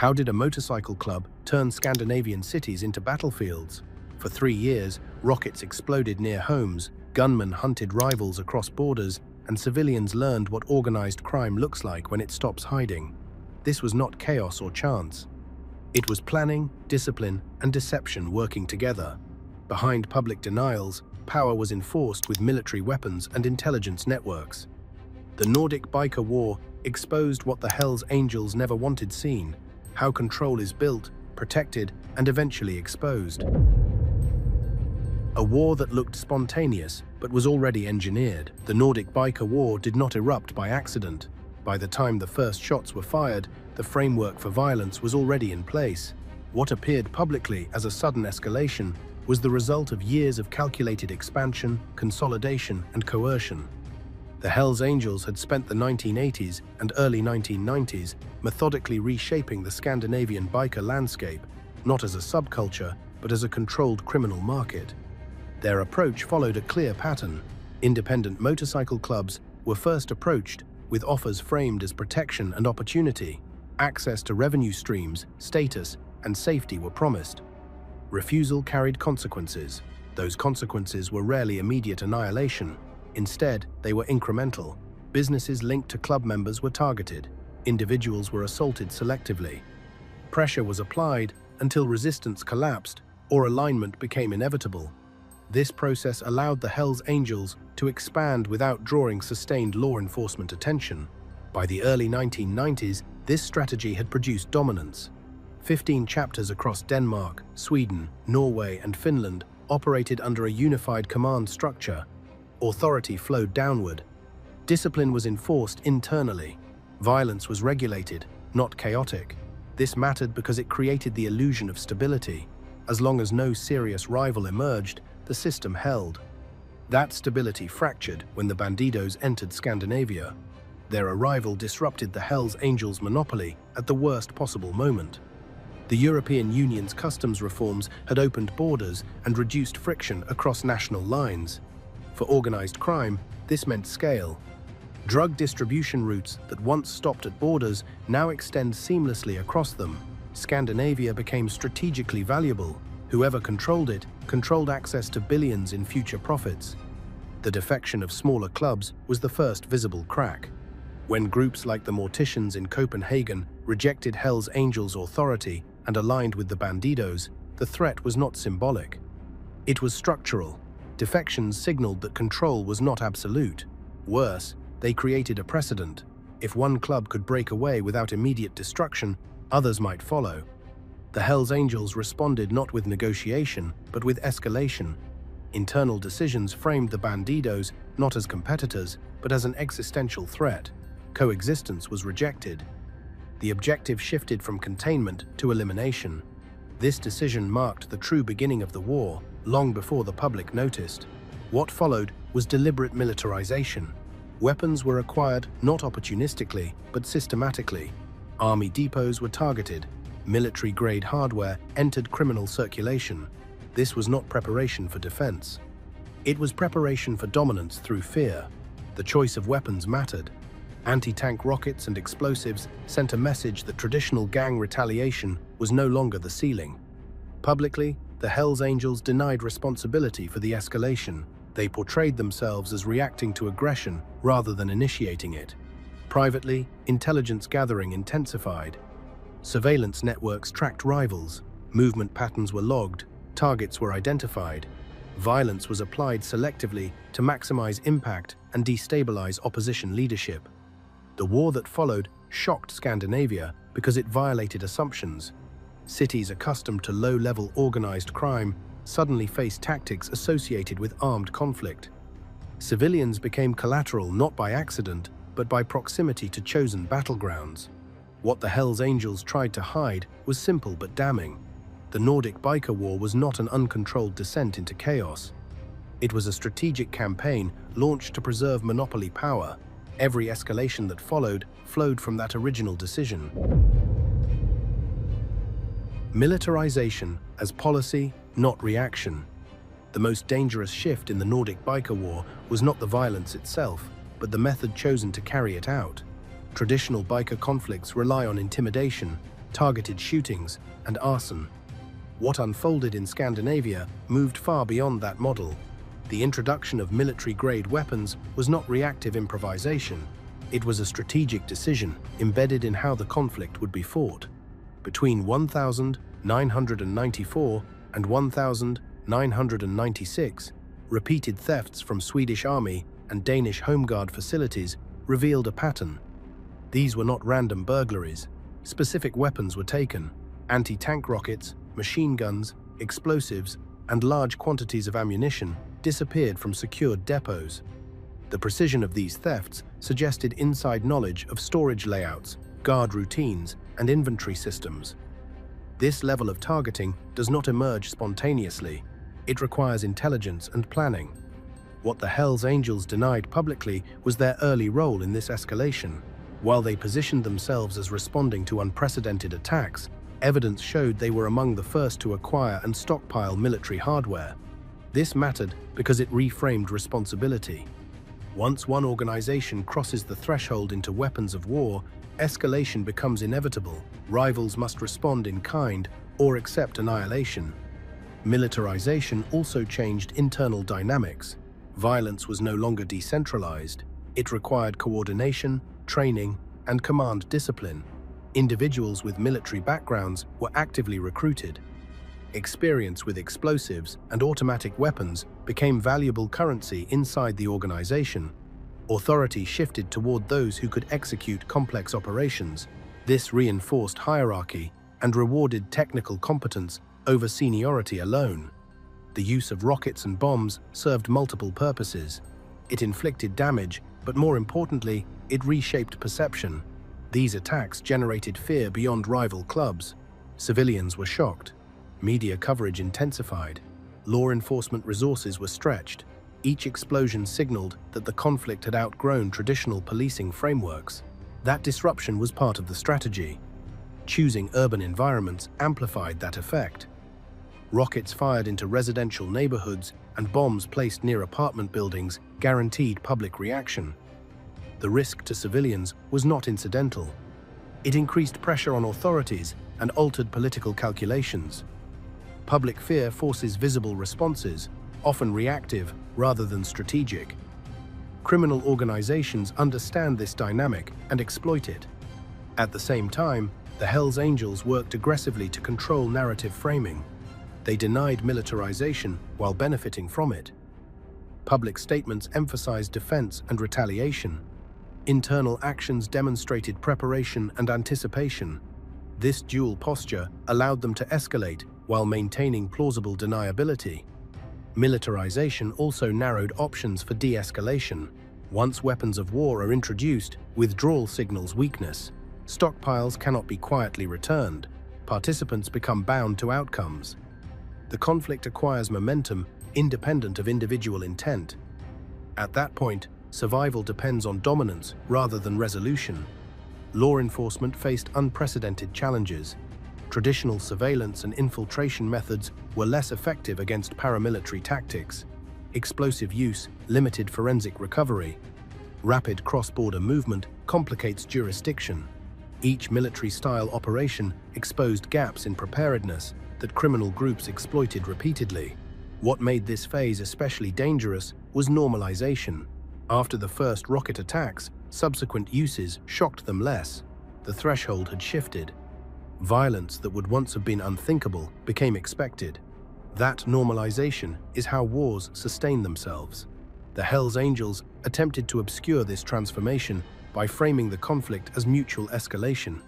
How did a motorcycle club turn Scandinavian cities into battlefields? For 3 years, rockets exploded near homes, gunmen hunted rivals across borders, and civilians learned what organized crime looks like when it stops hiding. This was not chaos or chance. It was planning, discipline, and deception working together. Behind public denials, power was enforced with military weapons and intelligence networks. The Nordic Biker War exposed what the Hells Angels never wanted seen: how control is built, protected, and eventually exposed. A war that looked spontaneous, but was already engineered. The Nordic Biker War did not erupt by accident. By the time the first shots were fired, the framework for violence was already in place. What appeared publicly as a sudden escalation was the result of years of calculated expansion, consolidation, and coercion. The Hells Angels had spent the 1980s and early 1990s methodically reshaping the Scandinavian biker landscape, not as a subculture, but as a controlled criminal market. Their approach followed a clear pattern. Independent motorcycle clubs were first approached with offers framed as protection and opportunity. Access to revenue streams, status, and safety were promised. Refusal carried consequences. Those consequences were rarely immediate annihilation. Instead, they were incremental. Businesses linked to club members were targeted. Individuals were assaulted selectively. Pressure was applied until resistance collapsed or alignment became inevitable. This process allowed the Hells Angels to expand without drawing sustained law enforcement attention. By the early 1990s, this strategy had produced dominance. 15 chapters across Denmark, Sweden, Norway, and Finland operated under a unified command structure. Authority flowed downward. Discipline was enforced internally. Violence was regulated, not chaotic. This mattered because it created the illusion of stability. As long as no serious rival emerged, the system held. That stability fractured when the Bandidos entered Scandinavia. Their arrival disrupted the Hells Angels' monopoly at the worst possible moment. The European Union's customs reforms had opened borders and reduced friction across national lines. For organized crime, this meant scale. Drug distribution routes that once stopped at borders now extend seamlessly across them. Scandinavia became strategically valuable. Whoever controlled it controlled access to billions in future profits. The defection of smaller clubs was the first visible crack. When groups like the Morticians in Copenhagen rejected Hells Angels' authority and aligned with the Bandidos, the threat was not symbolic. It was structural. Defections signaled that control was not absolute. Worse, they created a precedent. If one club could break away without immediate destruction, others might follow. The Hells Angels responded not with negotiation, but with escalation. Internal decisions framed the Bandidos not as competitors, but as an existential threat. Coexistence was rejected. The objective shifted from containment to elimination. This decision marked the true beginning of the war, long before the public noticed. What followed was deliberate militarization. Weapons were acquired not opportunistically, but systematically. Army depots were targeted. Military-grade hardware entered criminal circulation. This was not preparation for defense. It was preparation for dominance through fear. The choice of weapons mattered. Anti-tank rockets and explosives sent a message that traditional gang retaliation was no longer the ceiling. Publicly, the Hells Angels denied responsibility for the escalation. They portrayed themselves as reacting to aggression rather than initiating it. Privately, intelligence gathering intensified. Surveillance networks tracked rivals. Movement patterns were logged. Targets were identified. Violence was applied selectively to maximize impact and destabilize opposition leadership. The war that followed shocked Scandinavia because it violated assumptions. Cities accustomed to low-level organized crime suddenly faced tactics associated with armed conflict. Civilians became collateral not by accident, but by proximity to chosen battlegrounds. What the Hells Angels tried to hide was simple but damning. The Nordic Biker War was not an uncontrolled descent into chaos. It was a strategic campaign launched to preserve monopoly power. Every escalation that followed flowed from that original decision. Militarization as policy, not reaction. The most dangerous shift in the Nordic Biker War was not the violence itself, but the method chosen to carry it out. Traditional biker conflicts rely on intimidation. targeted shootings, and arson. What unfolded in Scandinavia moved far beyond that model. The introduction of military-grade weapons was not reactive improvisation. It was a strategic decision embedded in how the conflict would be fought. Between 1994 and 1996, repeated thefts from Swedish Army and Danish Home Guard facilities revealed a pattern. These were not random burglaries. Specific weapons were taken: anti-tank rockets, machine guns, explosives, and large quantities of ammunition disappeared from secured depots. The precision of these thefts suggested inside knowledge of storage layouts, guard routines, and inventory systems. This level of targeting does not emerge spontaneously. It requires intelligence and planning. What the Hells Angels denied publicly was their early role in this escalation. While they positioned themselves as responding to unprecedented attacks, evidence showed they were among the first to acquire and stockpile military hardware. This mattered because it reframed responsibility. Once one organization crosses the threshold into weapons of war, escalation becomes inevitable. Rivals must respond in kind or accept annihilation. Militarization also changed internal dynamics. Violence was no longer decentralized. It required coordination, training, and command discipline. Individuals with military backgrounds were actively recruited. Experience with explosives and automatic weapons became valuable currency inside the organization. Authority shifted toward those who could execute complex operations. This reinforced hierarchy and rewarded technical competence over seniority alone. The use of rockets and bombs served multiple purposes. It inflicted damage, but more importantly, it reshaped perception. These attacks generated fear beyond rival clubs. Civilians were shocked. Media coverage intensified. Law enforcement resources were stretched. Each explosion signaled that the conflict had outgrown traditional policing frameworks. That disruption was part of the strategy. Choosing urban environments amplified that effect. Rockets fired into residential neighborhoods and bombs placed near apartment buildings guaranteed public reaction. The risk to civilians was not incidental. It increased pressure on authorities and altered political calculations. Public fear forces visible responses, often reactive rather than strategic. Criminal organizations understand this dynamic and exploit it. At the same time, the Hells Angels worked aggressively to control narrative framing. They denied militarization while benefiting from it. Public statements emphasized defense and retaliation. Internal actions demonstrated preparation and anticipation. This dual posture allowed them to escalate while maintaining plausible deniability. Militarization also narrowed options for de-escalation. Once weapons of war are introduced, withdrawal signals weakness. Stockpiles cannot be quietly returned. Participants become bound to outcomes. The conflict acquires momentum independent of individual intent. At that point, survival depends on dominance rather than resolution. Law enforcement faced unprecedented challenges. Traditional surveillance and infiltration methods were less effective against paramilitary tactics. Explosive use limited forensic recovery. Rapid cross-border movement complicates jurisdiction. Each military-style operation exposed gaps in preparedness that criminal groups exploited repeatedly. What made this phase especially dangerous was normalization. After the first rocket attacks, subsequent uses shocked them less. The threshold had shifted. Violence that would once have been unthinkable became expected. That normalization is how wars sustain themselves. The Hells Angels attempted to obscure this transformation by framing the conflict as mutual escalation.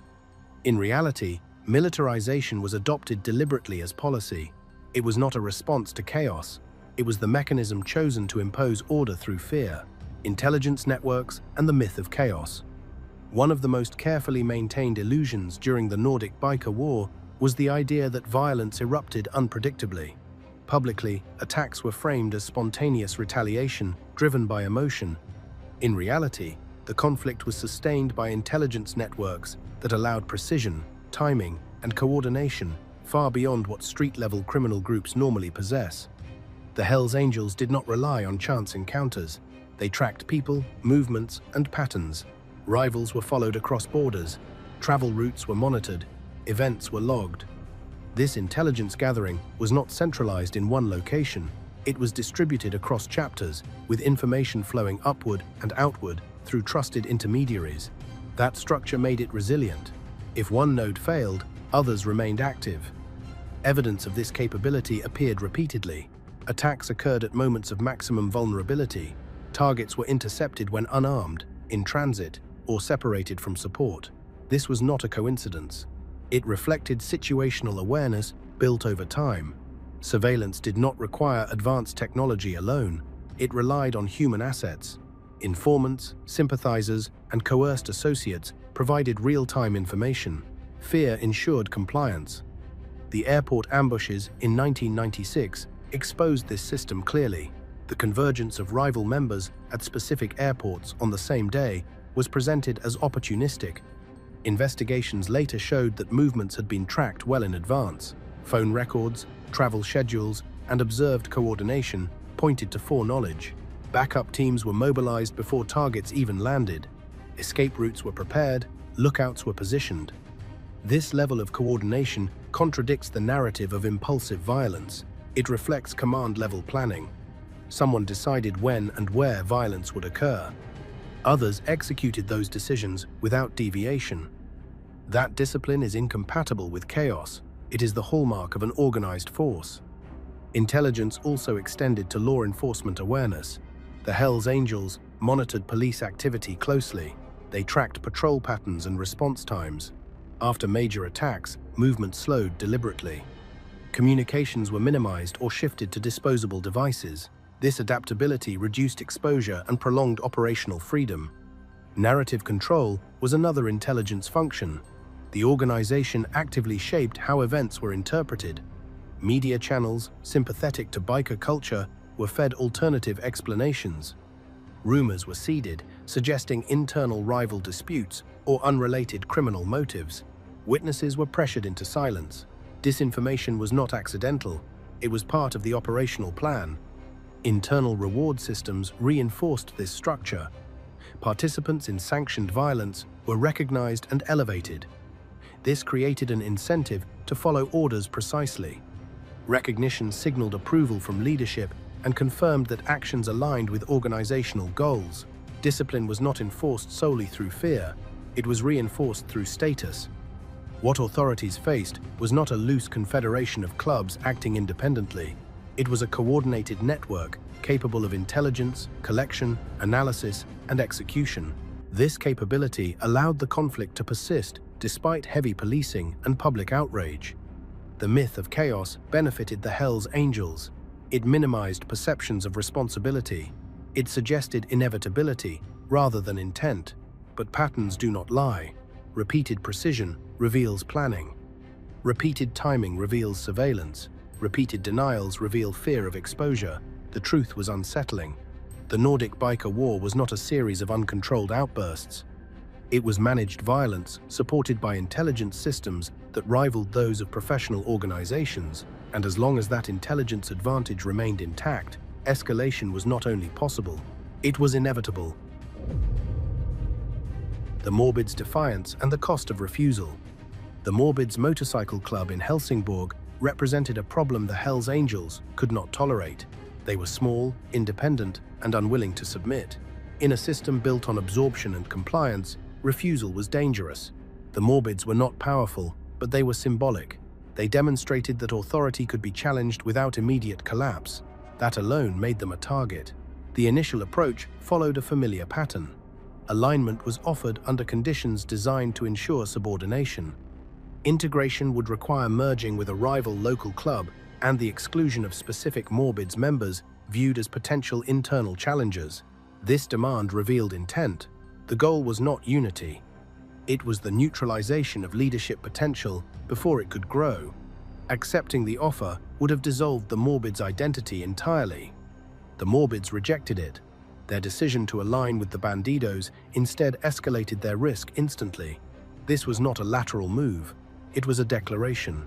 In reality, militarization was adopted deliberately as policy. It was not a response to chaos. It was the mechanism chosen to impose order through fear, intelligence networks, and the myth of chaos. One of the most carefully maintained illusions during the Nordic Biker War was the idea that violence erupted unpredictably. Publicly, attacks were framed as spontaneous retaliation driven by emotion. In reality, the conflict was sustained by intelligence networks that allowed precision, timing, and coordination far beyond what street-level criminal groups normally possess. The Hells Angels did not rely on chance encounters. They tracked people, movements, and patterns. Rivals were followed across borders. Travel routes were monitored. Events were logged. This intelligence gathering was not centralized in one location. It was distributed across chapters, with information flowing upward and outward through trusted intermediaries. That structure made it resilient. If one node failed, others remained active. Evidence of this capability appeared repeatedly. Attacks occurred at moments of maximum vulnerability. Targets were intercepted when unarmed, in transit, or separated from support. This was not a coincidence. It reflected situational awareness built over time. Surveillance did not require advanced technology alone. It relied on human assets. Informants, sympathizers, and coerced associates provided real-time information. Fear ensured compliance. The airport ambushes in 1996 exposed this system clearly. The convergence of rival members at specific airports on the same day was presented as opportunistic. Investigations later showed that movements had been tracked well in advance. Phone records, travel schedules, and observed coordination pointed to foreknowledge. Backup teams were mobilized before targets even landed. Escape routes were prepared, lookouts were positioned. This level of coordination contradicts the narrative of impulsive violence. It reflects command-level planning. Someone decided when and where violence would occur. Others executed those decisions without deviation. That discipline is incompatible with chaos. It is the hallmark of an organized force. Intelligence also extended to law enforcement awareness. The Hells Angels monitored police activity closely. They tracked patrol patterns and response times. After major attacks, movement slowed deliberately. Communications were minimized or shifted to disposable devices. This adaptability reduced exposure and prolonged operational freedom. Narrative control was another intelligence function. The organization actively shaped how events were interpreted. Media channels, sympathetic to biker culture, were fed alternative explanations. Rumors were seeded, suggesting internal rival disputes or unrelated criminal motives. Witnesses were pressured into silence. Disinformation was not accidental. It was part of the operational plan. Internal reward systems reinforced this structure. Participants in sanctioned violence were recognized and elevated. This created an incentive to follow orders precisely. Recognition signaled approval from leadership and confirmed that actions aligned with organizational goals. Discipline was not enforced solely through fear. It was reinforced through status. What authorities faced was not a loose confederation of clubs acting independently. It was a coordinated network capable of intelligence, collection, analysis, and execution. This capability allowed the conflict to persist despite heavy policing and public outrage. The myth of chaos benefited the Hells Angels. It minimized perceptions of responsibility. It suggested inevitability rather than intent. But patterns do not lie. Repeated precision reveals planning. Repeated timing reveals surveillance. Repeated denials reveal fear of exposure. The truth was unsettling. The Nordic biker war was not a series of uncontrolled outbursts. It was managed violence supported by intelligence systems that rivaled those of professional organizations, and as long as that intelligence advantage remained intact, escalation was not only possible, it was inevitable. The Morbids' defiance and the cost of refusal. The Morbids motorcycle club in Helsingborg represented a problem the Hells Angels could not tolerate. They were small, independent, and unwilling to submit. In a system built on absorption and compliance, refusal was dangerous. The Morbids were not powerful, but they were symbolic. They demonstrated that authority could be challenged without immediate collapse. That alone made them a target. The initial approach followed a familiar pattern. Alignment was offered under conditions designed to ensure subordination. Integration would require merging with a rival local club and the exclusion of specific Morbids members viewed as potential internal challengers. This demand revealed intent. The goal was not unity. It was the neutralization of leadership potential before it could grow. Accepting the offer would have dissolved the Morbids' identity entirely. The Morbids rejected it. Their decision to align with the Bandidos instead escalated their risk instantly. This was not a lateral move. It was a declaration.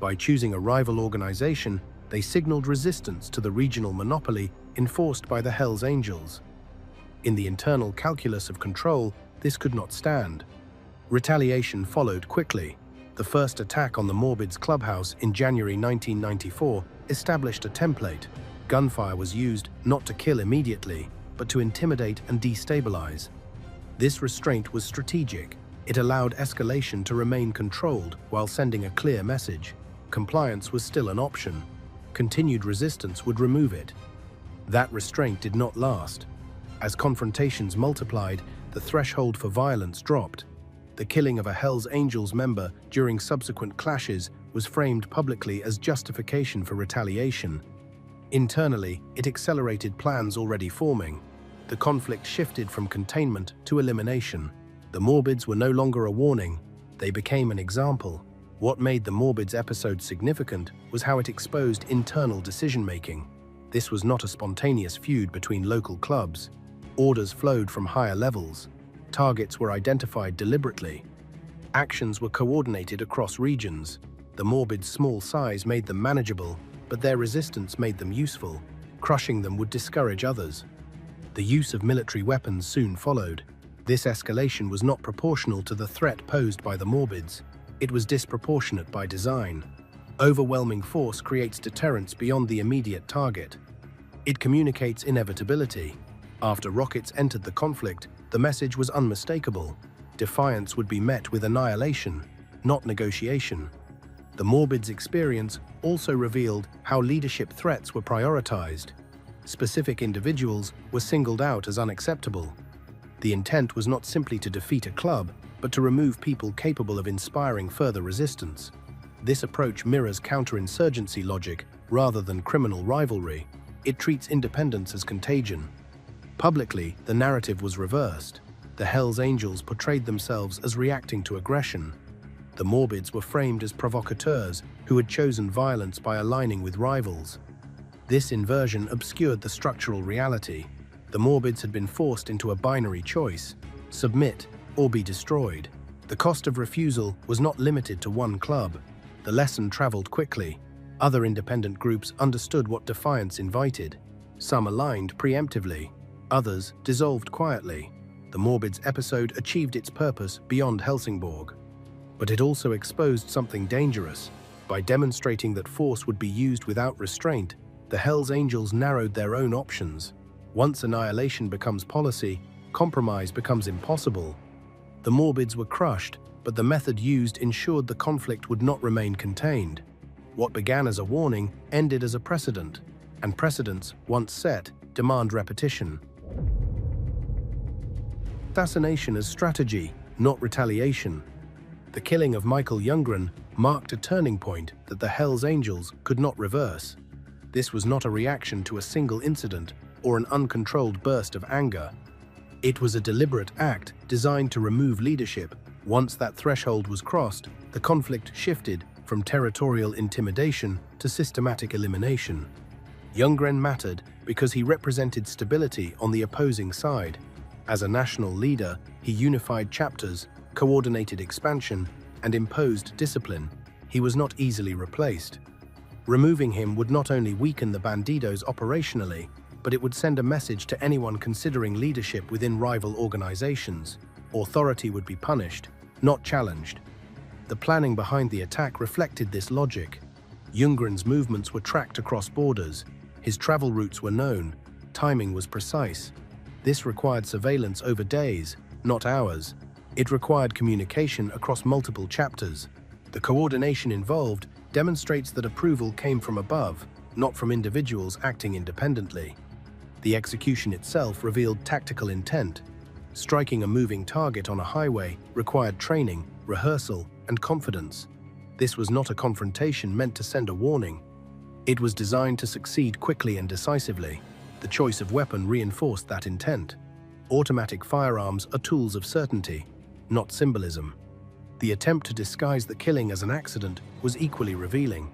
By choosing a rival organization, they signaled resistance to the regional monopoly enforced by the Hells Angels. In the internal calculus of control, this could not stand. Retaliation followed quickly. The first attack on the Morbids clubhouse in January 1994 established a template. Gunfire was used not to kill immediately, but to intimidate and destabilize. This restraint was strategic. It allowed escalation to remain controlled while sending a clear message. Compliance was still an option. Continued resistance would remove it. That restraint did not last. As confrontations multiplied, the threshold for violence dropped. The killing of a Hells Angels member during subsequent clashes was framed publicly as justification for retaliation. Internally, it accelerated plans already forming. The conflict shifted from containment to elimination. The Morbids were no longer a warning, they became an example. What made the Morbids episode significant was how it exposed internal decision-making. This was not a spontaneous feud between local clubs. Orders flowed from higher levels. Targets were identified deliberately. Actions were coordinated across regions. The Morbids' small size made them manageable, but their resistance made them useful. Crushing them would discourage others. The use of military weapons soon followed. This escalation was not proportional to the threat posed by the Morbids. It was disproportionate by design. Overwhelming force creates deterrence beyond the immediate target. It communicates inevitability. After rockets entered the conflict, the message was unmistakable. Defiance would be met with annihilation, not negotiation. The Morbids' experience also revealed how leadership threats were prioritized. Specific individuals were singled out as unacceptable. The intent was not simply to defeat a club, but to remove people capable of inspiring further resistance. This approach mirrors counterinsurgency logic rather than criminal rivalry. It treats independence as contagion. Publicly, the narrative was reversed. The Hells Angels portrayed themselves as reacting to aggression. The Morbids were framed as provocateurs who had chosen violence by aligning with rivals. This inversion obscured the structural reality. The Morbids had been forced into a binary choice: submit or be destroyed. The cost of refusal was not limited to one club. The lesson traveled quickly. Other independent groups understood what defiance invited. Some aligned preemptively. Others dissolved quietly. The Morbids episode achieved its purpose beyond Helsingborg. But it also exposed something dangerous. By demonstrating that force would be used without restraint, the Hells Angels narrowed their own options. Once annihilation becomes policy, compromise becomes impossible. The Morbids were crushed, but the method used ensured the conflict would not remain contained. What began as a warning ended as a precedent, and precedents, once set, demand repetition. Assassination as strategy, not retaliation. The killing of Michael Ljunggren marked a turning point that the Hells Angels could not reverse. This was not a reaction to a single incident or an uncontrolled burst of anger. It was a deliberate act designed to remove leadership. Once that threshold was crossed, the conflict shifted from territorial intimidation to systematic elimination. Ljunggren mattered because he represented stability on the opposing side. As a national leader, he unified chapters, coordinated expansion, and imposed discipline. He was not easily replaced. Removing him would not only weaken the Bandidos operationally, but it would send a message to anyone considering leadership within rival organizations. Authority would be punished, not challenged. The planning behind the attack reflected this logic. Ljunggren's movements were tracked across borders. His travel routes were known. Timing was precise. This required surveillance over days, not hours. It required communication across multiple chapters. The coordination involved demonstrates that approval came from above, not from individuals acting independently. The execution itself revealed tactical intent. Striking a moving target on a highway required training, rehearsal, and confidence. This was not a confrontation meant to send a warning. It was designed to succeed quickly and decisively. The choice of weapon reinforced that intent. Automatic firearms are tools of certainty, not symbolism. The attempt to disguise the killing as an accident was equally revealing.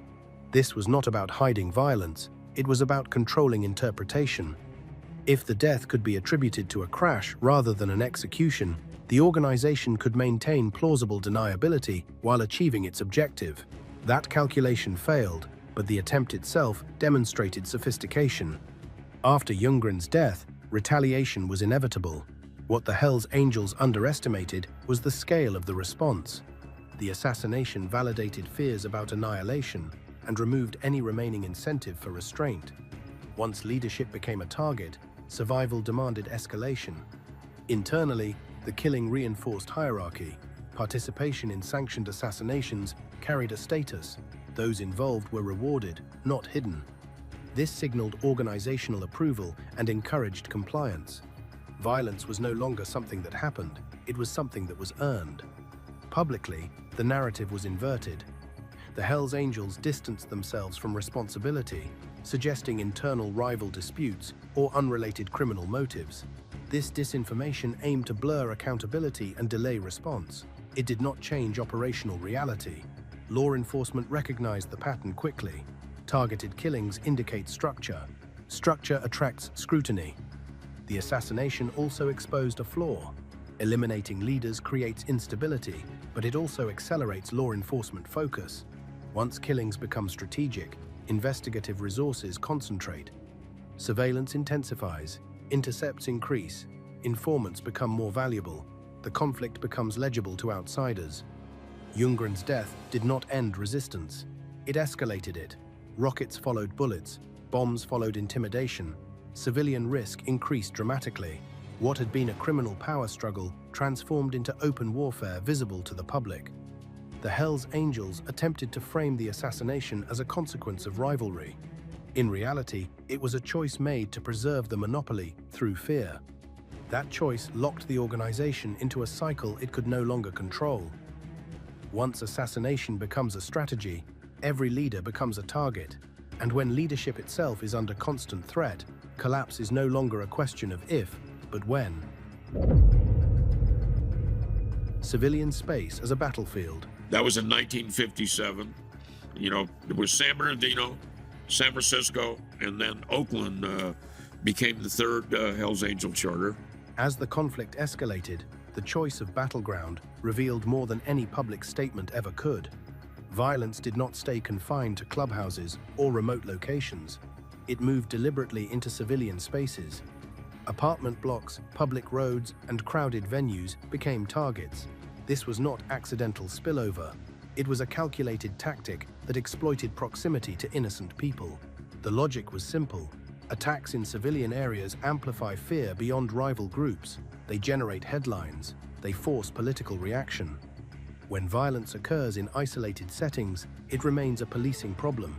This was not about hiding violence, it was about controlling interpretation. If the death could be attributed to a crash rather than an execution, the organization could maintain plausible deniability while achieving its objective. That calculation failed, but the attempt itself demonstrated sophistication. After Ljunggren's death, retaliation was inevitable. What the Hells Angels underestimated was the scale of the response. The assassination validated fears about annihilation and removed any remaining incentive for restraint. Once leadership became a target, survival demanded escalation. Internally, the killing reinforced hierarchy. Participation in sanctioned assassinations carried a status. Those involved were rewarded, not hidden. This signaled organizational approval and encouraged compliance. Violence was no longer something that happened, it was something that was earned. Publicly, the narrative was inverted. The Hells Angels distanced themselves from responsibility, suggesting internal rival disputes or unrelated criminal motives. This disinformation aimed to blur accountability and delay response. It did not change operational reality. Law enforcement recognized the pattern quickly. Targeted killings indicate structure. Structure attracts scrutiny. The assassination also exposed a flaw. Eliminating leaders creates instability, but it also accelerates law enforcement focus. Once killings become strategic, investigative resources concentrate. Surveillance intensifies, intercepts increase, informants become more valuable, the conflict becomes legible to outsiders. Ljunggren's death did not end resistance. It escalated it. Rockets followed bullets, bombs followed intimidation. Civilian risk increased dramatically. What had been a criminal power struggle transformed into open warfare visible to the public. The Hells Angels attempted to frame the assassination as a consequence of rivalry. In reality, it was a choice made to preserve the monopoly through fear. That choice locked the organization into a cycle it could no longer control. Once assassination becomes a strategy, every leader becomes a target. And when leadership itself is under constant threat, collapse is no longer a question of if, but when. Civilian space as a battlefield. That was in 1957. It was San Bernardino, San Francisco, and then Oakland became the third Hells Angel charter. As the conflict escalated, the choice of battleground revealed more than any public statement ever could. Violence did not stay confined to clubhouses or remote locations. It moved deliberately into civilian spaces. Apartment blocks, public roads, and crowded venues became targets. This was not accidental spillover. It was a calculated tactic that exploited proximity to innocent people. The logic was simple. Attacks in civilian areas amplify fear beyond rival groups. They generate headlines. They force political reaction. When violence occurs in isolated settings, it remains a policing problem.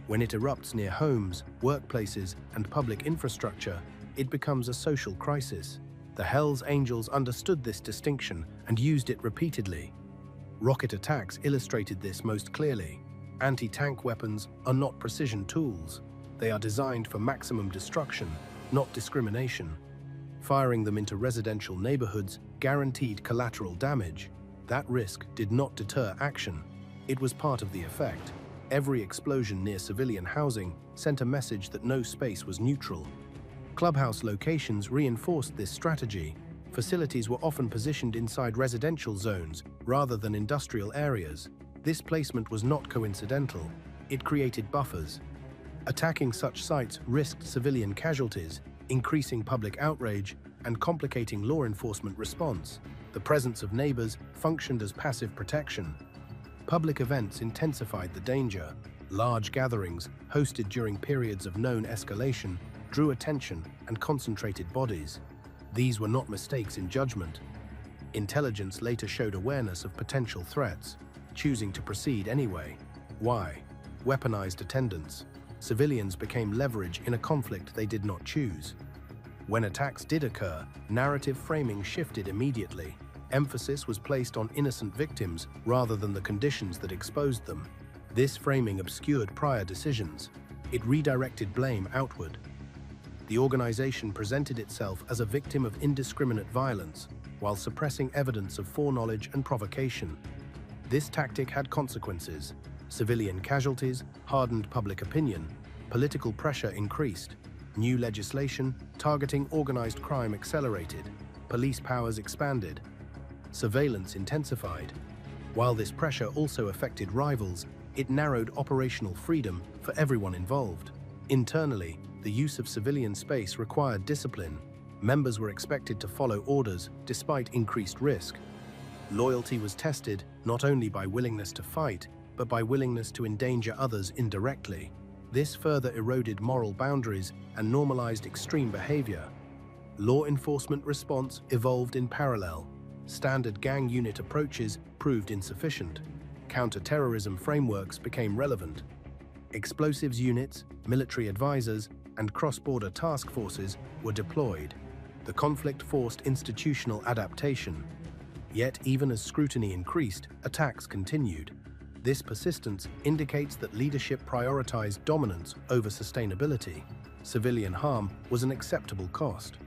When it erupts near homes, workplaces, and public infrastructure, it becomes a social crisis. The Hells Angels understood this distinction and used it repeatedly. Rocket attacks illustrated this most clearly. Anti-tank weapons are not precision tools. They are designed for maximum destruction, not discrimination. Firing them into residential neighborhoods guaranteed collateral damage. That risk did not deter action. It was part of the effect. Every explosion near civilian housing sent a message that no space was neutral. Clubhouse locations reinforced this strategy. Facilities were often positioned inside residential zones rather than industrial areas. This placement was not coincidental. It created buffers. Attacking such sites risked civilian casualties, increasing public outrage and complicating law enforcement response. The presence of neighbors functioned as passive protection. Public events intensified the danger. Large gatherings, hosted during periods of known escalation, drew attention and concentrated bodies. These were not mistakes in judgment. Intelligence later showed awareness of potential threats, choosing to proceed anyway. Why? Weaponized attendance. Civilians became leverage in a conflict they did not choose. When attacks did occur, narrative framing shifted immediately. Emphasis was placed on innocent victims rather than the conditions that exposed them. This framing obscured prior decisions. It redirected blame outward. The organization presented itself as a victim of indiscriminate violence, while suppressing evidence of foreknowledge and provocation. This tactic had consequences. Civilian casualties hardened public opinion. Political pressure increased. New legislation targeting organized crime accelerated. Police powers expanded. Surveillance intensified. While this pressure also affected rivals, it narrowed operational freedom for everyone involved. Internally, the use of civilian space required discipline. Members were expected to follow orders despite increased risk. Loyalty was tested not only by willingness to fight, but by willingness to endanger others indirectly. This further eroded moral boundaries and normalized extreme behavior. Law enforcement response evolved in parallel. Standard gang unit approaches proved insufficient. Counter-terrorism frameworks became relevant. Explosives units, military advisors, and cross-border task forces were deployed. The conflict forced institutional adaptation. Yet, even as scrutiny increased, attacks continued. This persistence indicates that leadership prioritized dominance over sustainability. Civilian harm was an acceptable cost.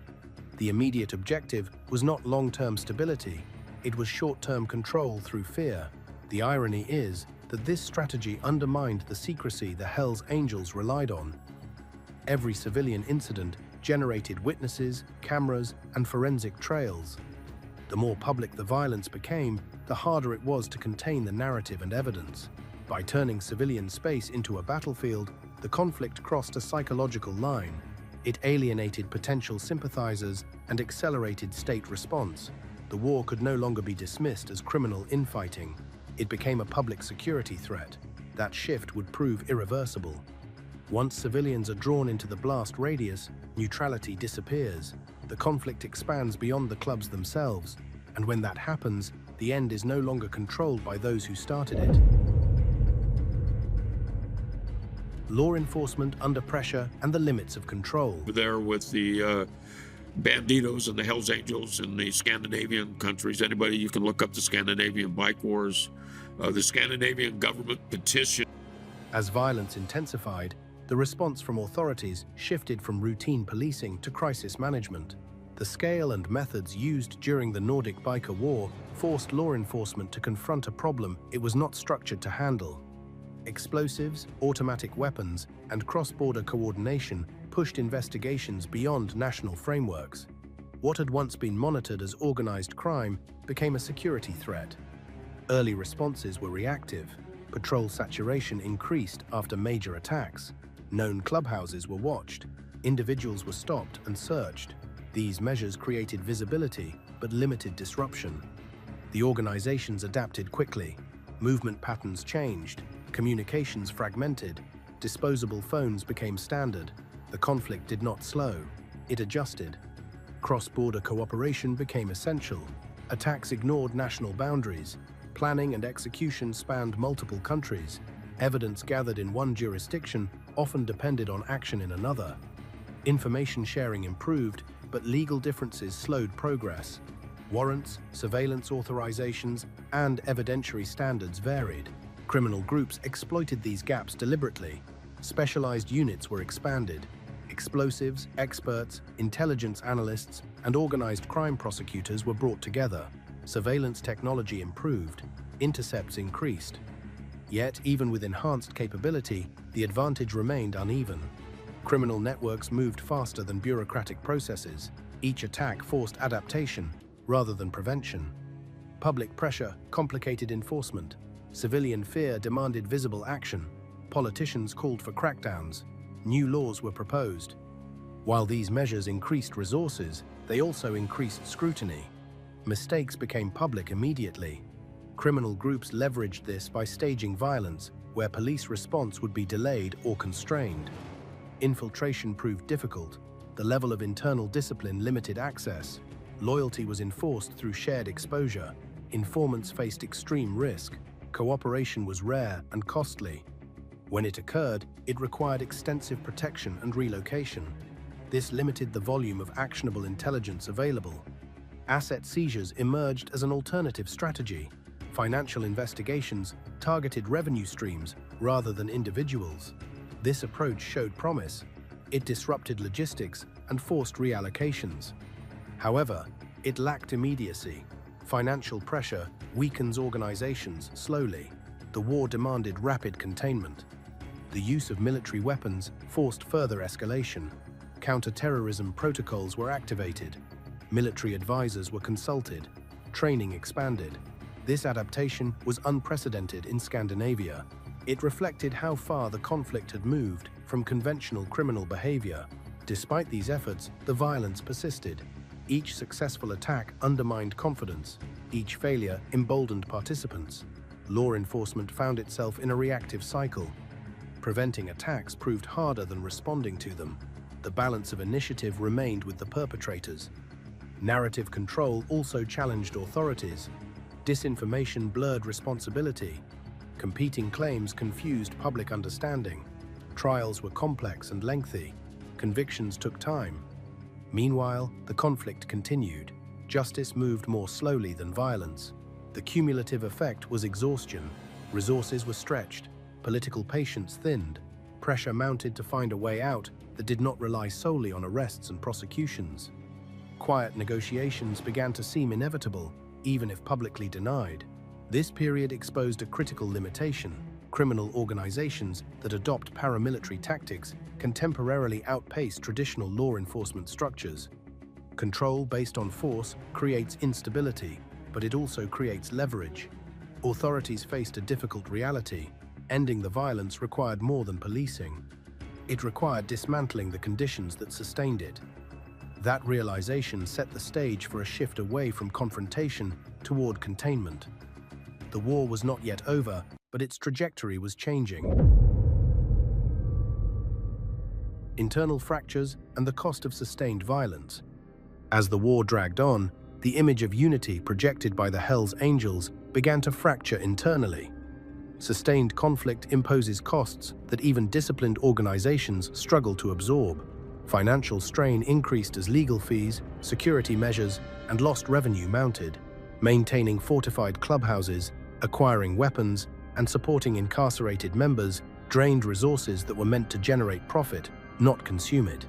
The immediate objective was not long-term stability, it was short-term control through fear. The irony is that this strategy undermined the secrecy the Hell's Angels relied on. Every civilian incident generated witnesses, cameras, and forensic trails. The more public the violence became, the harder it was to contain the narrative and evidence. By turning civilian space into a battlefield, the conflict crossed a psychological line. It alienated potential sympathizers and accelerated state response. The war could no longer be dismissed as criminal infighting. It became a public security threat. That shift would prove irreversible. Once civilians are drawn into the blast radius, neutrality disappears. The conflict expands beyond the clubs themselves, and when that happens, the end is no longer controlled by those who started it. Law enforcement under pressure and the limits of control. There with the Bandidos and the Hells Angels in the Scandinavian countries. Anybody, you can look up the Scandinavian bike wars, the Scandinavian government petition. As violence intensified, the response from authorities shifted from routine policing to crisis management. The scale and methods used during the Nordic Biker War forced law enforcement to confront a problem it was not structured to handle. Explosives, automatic weapons, and cross-border coordination pushed investigations beyond national frameworks. What had once been monitored as organized crime became a security threat. Early responses were reactive. Patrol saturation increased after major attacks. Known clubhouses were watched. Individuals were stopped and searched. These measures created visibility but limited disruption. The organizations adapted quickly. Movement patterns changed. Communications fragmented. Disposable phones became standard. The conflict did not slow. It adjusted. Cross-border cooperation became essential. Attacks ignored national boundaries. Planning and execution spanned multiple countries. Evidence gathered in one jurisdiction often depended on action in another. Information sharing improved, but legal differences slowed progress. Warrants, surveillance authorizations, and evidentiary standards varied. Criminal groups exploited these gaps deliberately. Specialized units were expanded. Explosives, experts, intelligence analysts, and organized crime prosecutors were brought together. Surveillance technology improved. Intercepts increased. Yet, even with enhanced capability, the advantage remained uneven. Criminal networks moved faster than bureaucratic processes. Each attack forced adaptation rather than prevention. Public pressure complicated enforcement. Civilian fear demanded visible action. Politicians called for crackdowns. New laws were proposed. While these measures increased resources, they also increased scrutiny. Mistakes became public immediately. Criminal groups leveraged this by staging violence, where police response would be delayed or constrained. Infiltration proved difficult. The level of internal discipline limited access. Loyalty was enforced through shared exposure. Informants faced extreme risk. Cooperation was rare and costly. When it occurred, it required extensive protection and relocation. This limited the volume of actionable intelligence available. Asset seizures emerged as an alternative strategy. Financial investigations targeted revenue streams rather than individuals. This approach showed promise. It disrupted logistics and forced reallocations. However, it lacked immediacy. Financial pressure weakens organizations slowly. The war demanded rapid containment. The use of military weapons forced further escalation. Counter-terrorism protocols were activated. Military advisors were consulted. Training expanded. This adaptation was unprecedented in Scandinavia. It reflected how far the conflict had moved from conventional criminal behavior. Despite these efforts, the violence persisted. Each successful attack undermined confidence. Each failure emboldened participants. Law enforcement found itself in a reactive cycle. Preventing attacks proved harder than responding to them. The balance of initiative remained with the perpetrators. Narrative control also challenged authorities. Disinformation blurred responsibility. Competing claims confused public understanding. Trials were complex and lengthy. Convictions took time. Meanwhile, the conflict continued. Justice moved more slowly than violence. The cumulative effect was exhaustion. Resources were stretched. Political patience thinned. Pressure mounted to find a way out that did not rely solely on arrests and prosecutions. Quiet negotiations began to seem inevitable, even if publicly denied. This period exposed a critical limitation. Criminal organizations that adopt paramilitary tactics can temporarily outpace traditional law enforcement structures. Control based on force creates instability, but it also creates leverage. Authorities faced a difficult reality. Ending the violence required more than policing. It required dismantling the conditions that sustained it. That realization set the stage for a shift away from confrontation toward containment. The war was not yet over, but its trajectory was changing. Internal fractures and the cost of sustained violence. As the war dragged on, the image of unity projected by the Hell's Angels began to fracture internally. Sustained conflict imposes costs that even disciplined organizations struggle to absorb. Financial strain increased as legal fees, security measures, and lost revenue mounted. Maintaining fortified clubhouses, acquiring weapons, and supporting incarcerated members drained resources that were meant to generate profit, not consume it.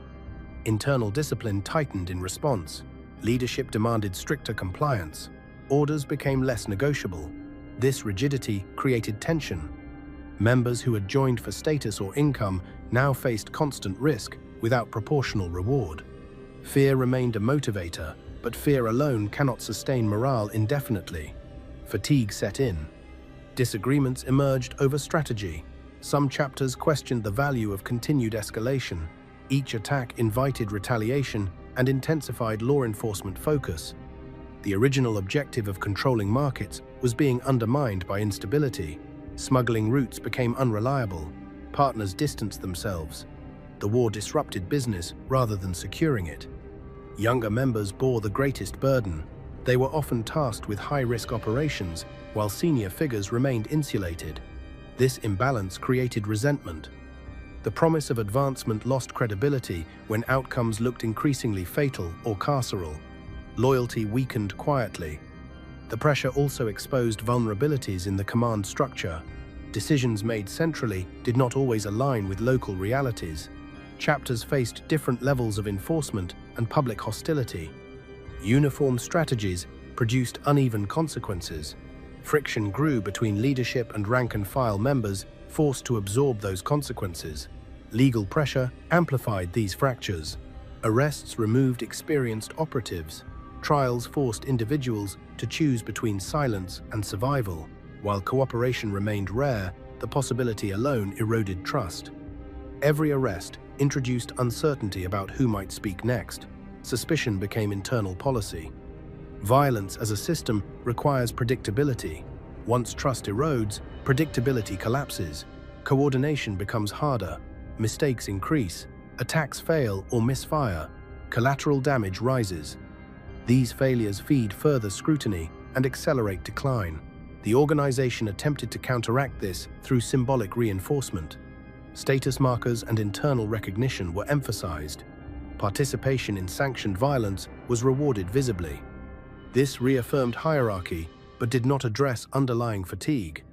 Internal discipline tightened in response. Leadership demanded stricter compliance. Orders became less negotiable. This rigidity created tension. Members who had joined for status or income now faced constant risk without proportional reward. Fear remained a motivator, but fear alone cannot sustain morale indefinitely. Fatigue set in. Disagreements emerged over strategy. Some chapters questioned the value of continued escalation. Each attack invited retaliation and intensified law enforcement focus. The original objective of controlling markets was being undermined by instability. Smuggling routes became unreliable. Partners distanced themselves. The war disrupted business rather than securing it. Younger members bore the greatest burden. They were often tasked with high-risk operations, while senior figures remained insulated. This imbalance created resentment. The promise of advancement lost credibility when outcomes looked increasingly fatal or carceral. Loyalty weakened quietly. The pressure also exposed vulnerabilities in the command structure. Decisions made centrally did not always align with local realities. Chapters faced different levels of enforcement and public hostility. Uniform strategies produced uneven consequences. Friction grew between leadership and rank-and-file members forced to absorb those consequences. Legal pressure amplified these fractures. Arrests removed experienced operatives. Trials forced individuals to choose between silence and survival. While cooperation remained rare, the possibility alone eroded trust. Every arrest introduced uncertainty about who might speak next. Suspicion became internal policy. Violence as a system requires predictability. Once trust erodes, predictability collapses. Coordination becomes harder. Mistakes increase. Attacks fail or misfire. Collateral damage rises. These failures feed further scrutiny and accelerate decline. The organization attempted to counteract this through symbolic reinforcement. Status markers and internal recognition were emphasized. Participation in sanctioned violence was rewarded visibly. This reaffirmed hierarchy, but did not address underlying fatigue.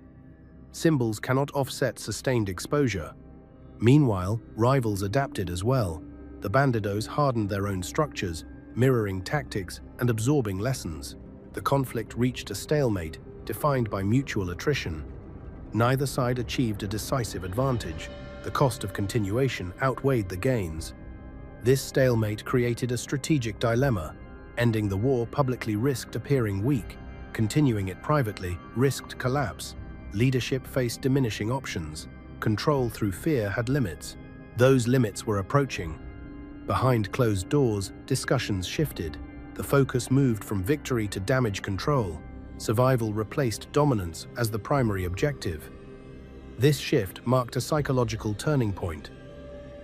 Symbols cannot offset sustained exposure. Meanwhile, rivals adapted as well. The Bandidos hardened their own structures, mirroring tactics and absorbing lessons. The conflict reached a stalemate, defined by mutual attrition. Neither side achieved a decisive advantage. The cost of continuation outweighed the gains. This stalemate created a strategic dilemma. Ending the war publicly risked appearing weak. Continuing it privately risked collapse. Leadership faced diminishing options. Control through fear had limits. Those limits were approaching. Behind closed doors, discussions shifted. The focus moved from victory to damage control. Survival replaced dominance as the primary objective. This shift marked a psychological turning point.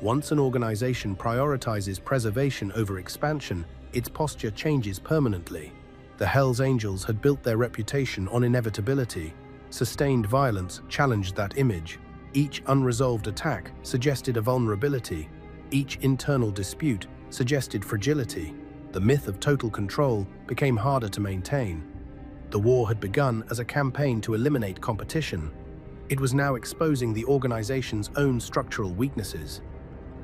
Once an organization prioritizes preservation over expansion, its posture changes permanently. The Hells Angels had built their reputation on inevitability. Sustained violence challenged that image. Each unresolved attack suggested a vulnerability. Each internal dispute suggested fragility. The myth of total control became harder to maintain. The war had begun as a campaign to eliminate competition. It was now exposing the organization's own structural weaknesses.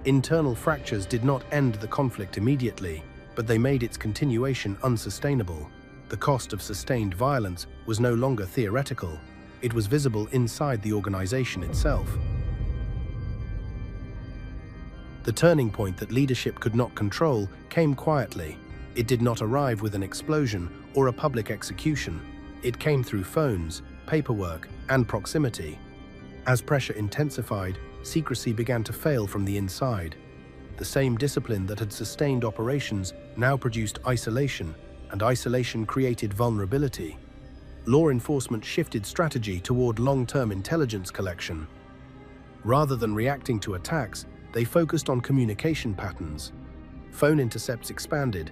Internal fractures did not end the conflict immediately, but they made its continuation unsustainable. The cost of sustained violence was no longer theoretical. It was visible inside the organization itself. The turning point that leadership could not control came quietly. It did not arrive with an explosion or a public execution. It came through phones, paperwork, and proximity. As pressure intensified, secrecy began to fail from the inside. The same discipline that had sustained operations now produced isolation, and isolation created vulnerability. Law enforcement shifted strategy toward long-term intelligence collection. Rather than reacting to attacks, they focused on communication patterns. Phone intercepts expanded.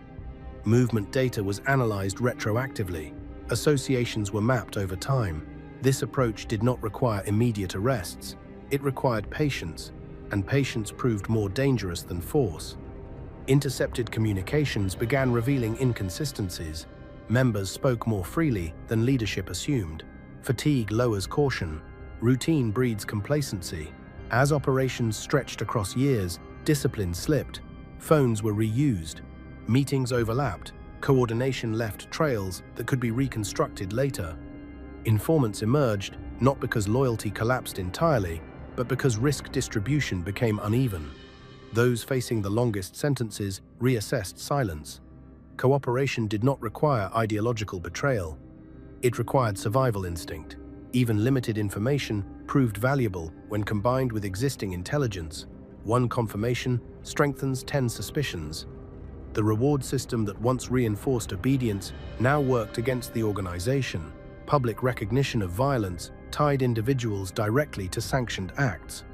Movement data was analyzed retroactively. Associations were mapped over time. This approach did not require immediate arrests. It required patience, and patience proved more dangerous than force. Intercepted communications began revealing inconsistencies. Members spoke more freely than leadership assumed. Fatigue lowers caution. Routine breeds complacency. As operations stretched across years, discipline slipped. Phones were reused. Meetings overlapped. Coordination left trails that could be reconstructed later. Informants emerged, not because loyalty collapsed entirely, but because risk distribution became uneven. Those facing the longest sentences reassessed silence. Cooperation did not require ideological betrayal. It required survival instinct. Even limited information proved valuable when combined with existing intelligence. One confirmation strengthens 10 suspicions. The reward system that once reinforced obedience now worked against the organization. Public recognition of violence tied individuals directly to sanctioned acts.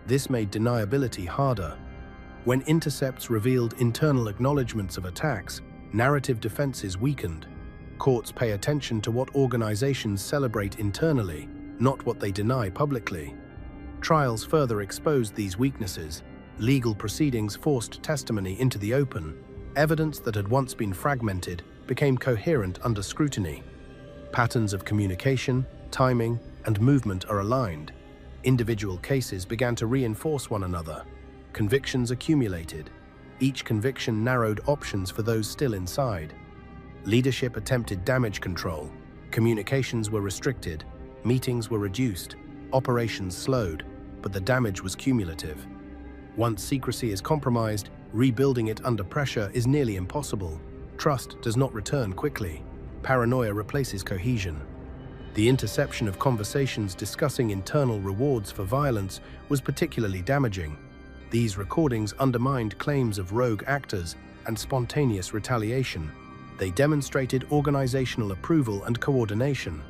This made deniability harder. When intercepts revealed internal acknowledgements of attacks, narrative defenses weakened. Courts pay attention to what organizations celebrate internally, not what they deny publicly. Trials further exposed these weaknesses. Legal proceedings forced testimony into the open. Evidence that had once been fragmented became coherent under scrutiny. Patterns of communication, timing, and movement are aligned. Individual cases began to reinforce one another. Convictions accumulated. Each conviction narrowed options for those still inside. Leadership attempted damage control. Communications were restricted. Meetings were reduced. Operations slowed, but the damage was cumulative. Once secrecy is compromised, rebuilding it under pressure is nearly impossible. Trust does not return quickly. Paranoia replaces cohesion. The interception of conversations discussing internal rewards for violence was particularly damaging. These recordings undermined claims of rogue actors and spontaneous retaliation. They demonstrated organizational approval and coordination.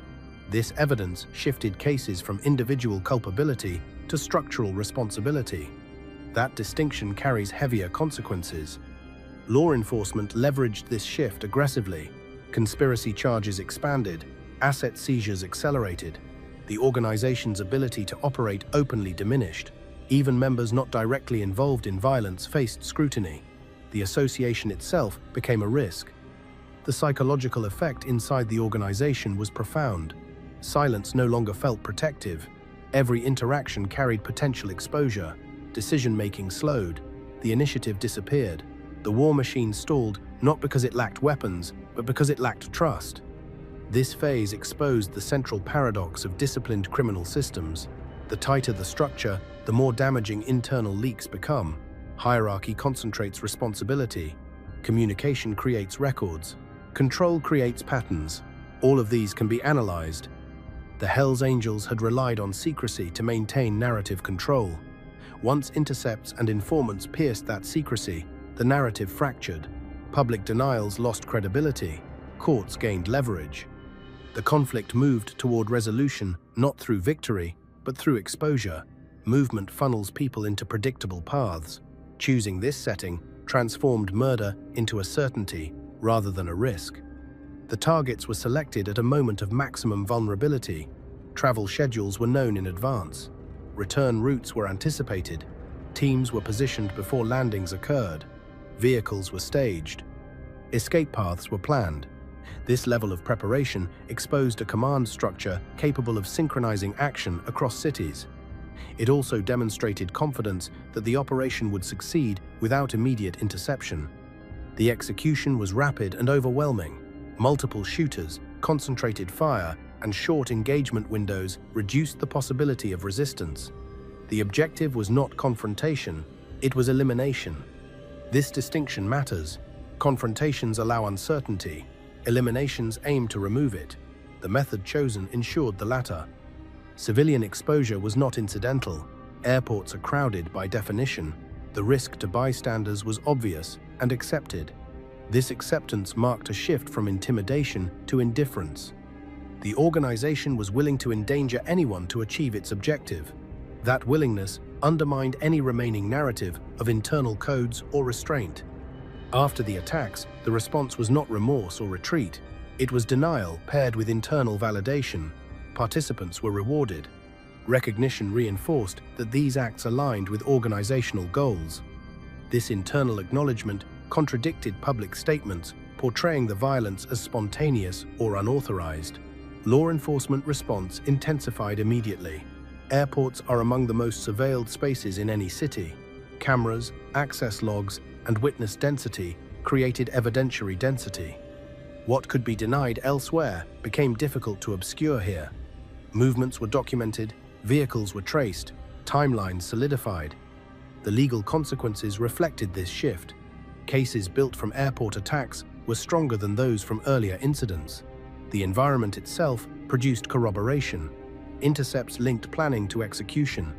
This evidence shifted cases from individual culpability to structural responsibility. That distinction carries heavier consequences. Law enforcement leveraged this shift aggressively. Conspiracy charges expanded. Asset seizures accelerated. The organization's ability to operate openly diminished. Even members not directly involved in violence faced scrutiny. The association itself became a risk. The psychological effect inside the organization was profound. Silence no longer felt protective. Every interaction carried potential exposure. Decision-making slowed. The initiative disappeared. The war machine stalled not because it lacked weapons, but because it lacked trust. This phase exposed the central paradox of disciplined criminal systems. The tighter the structure, the more damaging internal leaks become. Hierarchy concentrates responsibility. Communication creates records. Control creates patterns. All of these can be analyzed. The Hells Angels had relied on secrecy to maintain narrative control. Once intercepts and informants pierced that secrecy, the narrative fractured. Public denials lost credibility. Courts gained leverage. The conflict moved toward resolution not through victory, but through exposure. Movement funnels people into predictable paths. Choosing this setting transformed murder into a certainty rather than a risk. The targets were selected at a moment of maximum vulnerability. Travel schedules were known in advance. Return routes were anticipated. Teams were positioned before landings occurred. Vehicles were staged. Escape paths were planned. This level of preparation exposed a command structure capable of synchronizing action across cities. It also demonstrated confidence that the operation would succeed without immediate interception. The execution was rapid and overwhelming. Multiple shooters, concentrated fire, and short engagement windows reduced the possibility of resistance. The objective was not confrontation, it was elimination. This distinction matters. Confrontations allow uncertainty. Eliminations aim to remove it. The method chosen ensured the latter. Civilian exposure was not incidental. Airports are crowded by definition. The risk to bystanders was obvious and accepted. This acceptance marked a shift from intimidation to indifference. The organization was willing to endanger anyone to achieve its objective. That willingness undermined any remaining narrative of internal codes or restraint. After the attacks, the response was not remorse or retreat. It was denial paired with internal validation. Participants were rewarded. Recognition reinforced that these acts aligned with organizational goals. This internal acknowledgement contradicted public statements portraying the violence as spontaneous or unauthorized. Law enforcement response intensified immediately. Airports are among the most surveilled spaces in any city. Cameras, access logs, and witness density created evidentiary density. What could be denied elsewhere became difficult to obscure here. Movements were documented, vehicles were traced, timelines solidified. The legal consequences reflected this shift. Cases built from airport attacks were stronger than those from earlier incidents. The environment itself produced corroboration. Intercepts linked planning to execution.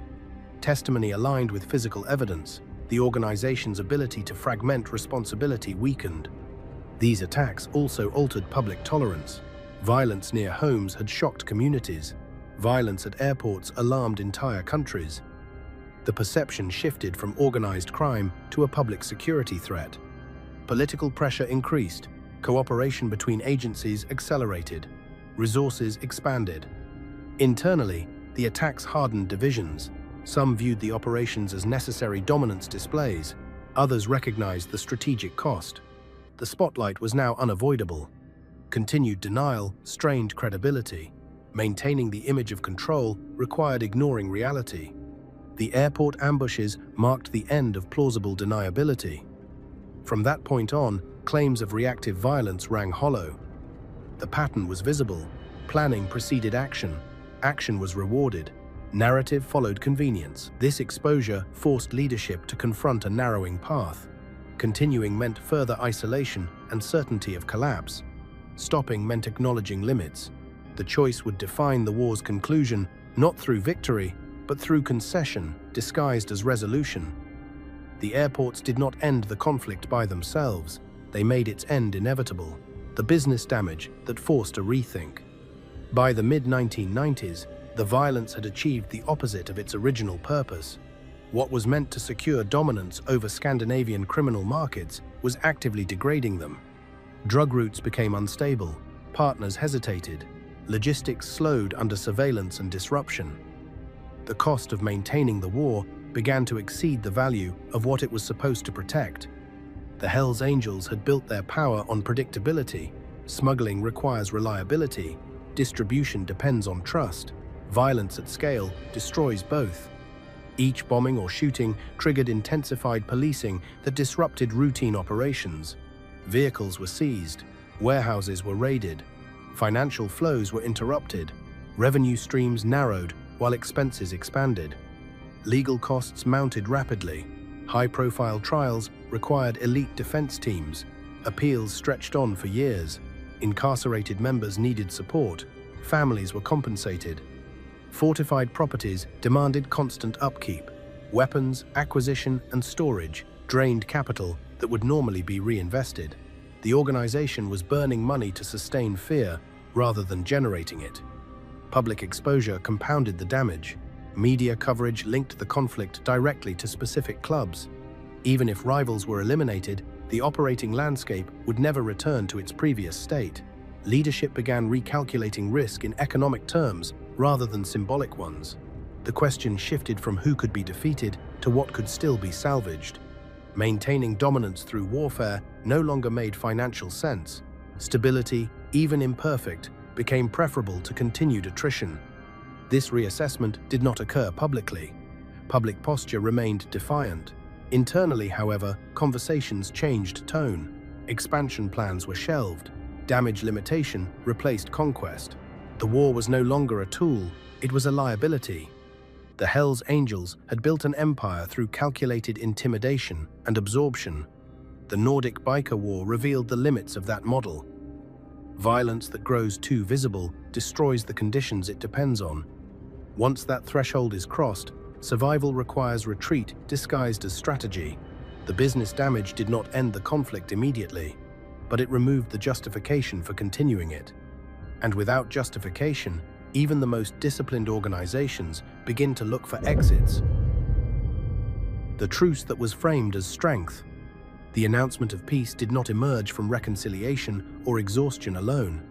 Testimony aligned with physical evidence. The organization's ability to fragment responsibility weakened. These attacks also altered public tolerance. Violence near homes had shocked communities. Violence at airports alarmed entire countries. The perception shifted from organized crime to a public security threat. Political pressure increased. Cooperation between agencies accelerated. Resources expanded. Internally, the attacks hardened divisions. Some viewed the operations as necessary dominance displays. Others recognized the strategic cost. The spotlight was now unavoidable. Continued denial strained credibility. Maintaining the image of control required ignoring reality. The airport ambushes marked the end of plausible deniability. From that point on, claims of reactive violence rang hollow. The pattern was visible. Planning preceded action. Action was rewarded. Narrative followed convenience. This exposure forced leadership to confront a narrowing path. Continuing meant further isolation and certainty of collapse. Stopping meant acknowledging limits. The choice would define the war's conclusion, not through victory, but through concession, disguised as resolution. The airports did not end the conflict by themselves. They made its end inevitable. The business damage that forced a rethink. By the mid-1990s, the violence had achieved the opposite of its original purpose. What was meant to secure dominance over Scandinavian criminal markets was actively degrading them. Drug routes became unstable, partners hesitated, logistics slowed under surveillance and disruption. The cost of maintaining the war began to exceed the value of what it was supposed to protect. The Hells Angels had built their power on predictability. Smuggling requires reliability. Distribution depends on trust. Violence at scale destroys both. Each bombing or shooting triggered intensified policing that disrupted routine operations. Vehicles were seized. Warehouses were raided. Financial flows were interrupted. Revenue streams narrowed while expenses expanded. Legal costs mounted rapidly. High-profile trials required elite defense teams. Appeals stretched on for years. Incarcerated members needed support. Families were compensated. Fortified properties demanded constant upkeep. Weapons, acquisition, and storage drained capital that would normally be reinvested. The organization was burning money to sustain fear rather than generating it. Public exposure compounded the damage. Media coverage linked the conflict directly to specific clubs. Even if rivals were eliminated, the operating landscape would never return to its previous state. Leadership began recalculating risk in economic terms rather than symbolic ones. The question shifted from who could be defeated to what could still be salvaged. Maintaining dominance through warfare no longer made financial sense. Stability, even imperfect, became preferable to continued attrition. This reassessment did not occur publicly. Public posture remained defiant. Internally, however, conversations changed tone. Expansion plans were shelved. Damage limitation replaced conquest. The war was no longer a tool, it was a liability. The Hells Angels had built an empire through calculated intimidation and absorption. The Nordic Biker War revealed the limits of that model. Violence that grows too visible destroys the conditions it depends on. Once that threshold is crossed, survival requires retreat disguised as strategy. The business damage did not end the conflict immediately, but it removed the justification for continuing it. And without justification, even the most disciplined organizations begin to look for exits. The truce that was framed as strength. The announcement of peace did not emerge from reconciliation or exhaustion alone.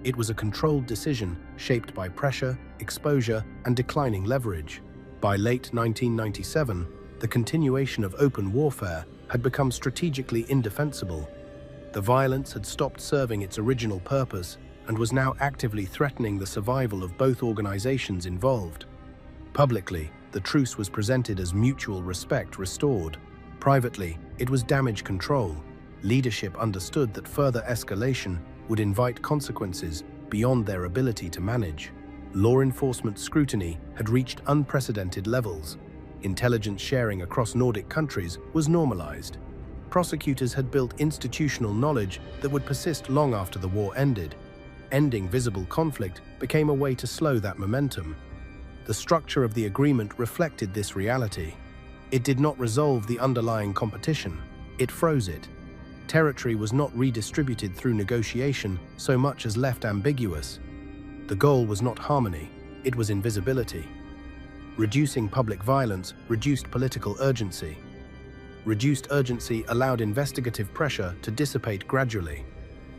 It was a controlled decision shaped by pressure, exposure, and declining leverage. By late 1997, the continuation of open warfare had become strategically indefensible. The violence had stopped serving its original purpose and was now actively threatening the survival of both organizations involved. Publicly, the truce was presented as mutual respect restored. Privately, it was damage control. Leadership understood that further escalation would invite consequences beyond their ability to manage. Law enforcement scrutiny had reached unprecedented levels. Intelligence sharing across Nordic countries was normalized. Prosecutors had built institutional knowledge that would persist long after the war ended. Ending visible conflict became a way to slow that momentum. The structure of the agreement reflected this reality. It did not resolve the underlying competition, it froze it. Territory was not redistributed through negotiation so much as left ambiguous. The goal was not harmony, it was invisibility. Reducing public violence reduced political urgency. Reduced urgency allowed investigative pressure to dissipate gradually.